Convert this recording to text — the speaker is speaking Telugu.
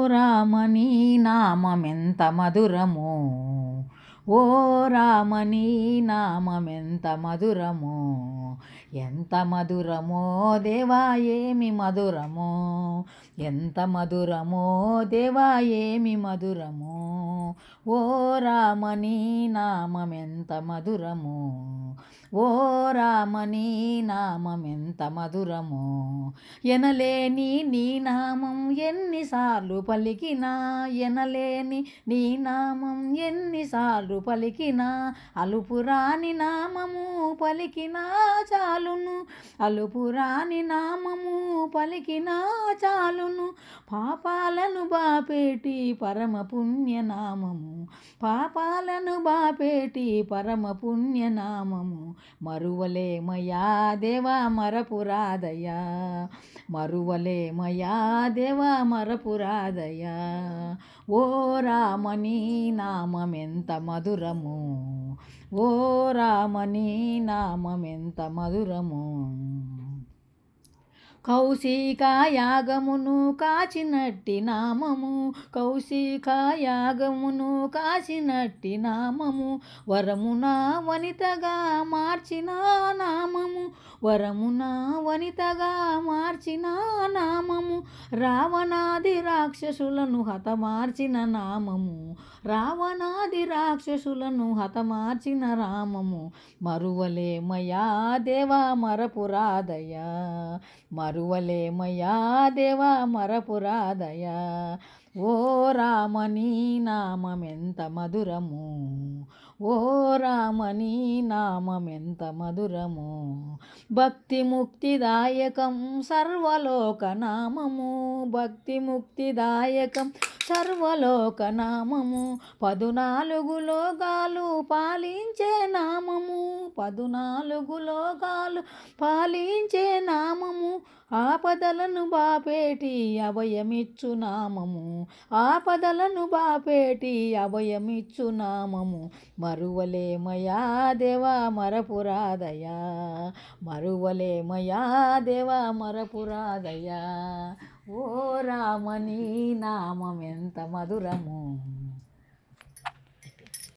రామని నామమెంత మధురమో, ఓ రామని నామమెంత మధురమో, ఎంత మధురమో దేవా ఏమి మధురమో, ఎంత మధురమో దేవా ఏమి మధురమో, ఓ రామని నామమెంత మధురమో, ఓ రామని నామమెంత మధురమో, ఎనలేని నీ నామం ఎన్నిసార్లు పలికినా, ఎనలేని నీ నామం ఎన్నిసార్లు పలికినా, అలుపురాని నామము పలికినా చాలును, అలుపురాని నామము పలికినా చాలును, పాపాలను బాపేటి పరమ పుణ్యనామము, పాపాలను బాపేటి పరమ పుణ్యనామము, మరువలేమయా దేవా మరపురాదయా, మరువలేమయా దేవా మరపురాదయా, ఓ రామని నామమెంత మధురము, ఓ రామని నామమెంత మధురము, కౌశికాయాగమును కాచినట్టి నామము, కౌశికాయాగమును కాచినట్టి నామము, వరమున వనితగా మార్చిన నామము, వరమున వనితగా మార్చిన నామము, రావణాది రాక్షసులను హతమార్చిన నామము, రావణాది రాక్షసులను హతమార్చిన రామము, మరువలేమయా దేవా మరపురాదయా, మరువలేమయా దేవా మరపురాదయా, ఓ రామని నామమెంత మధురము, ఓ రామని నామమెంత మధురము, భక్తి ముక్తిదాయకం సర్వలోకనామము, భక్తి ముక్తిదాయకం సర్వలోకనామము, 14 లోకాలు పాలించే నామము, 14 లోకాలు పాలించే నామము, ఆపదలను బాపేటి అభయమిచ్చు నామము, ఆపదలను బాపేటి అభయమిచ్చు నామము, మరువలేమయా దేవా మరపురాదయా, మరువలేమయా దేవా మరపురాదయా, ఓ రామని నామమెంత మధురము.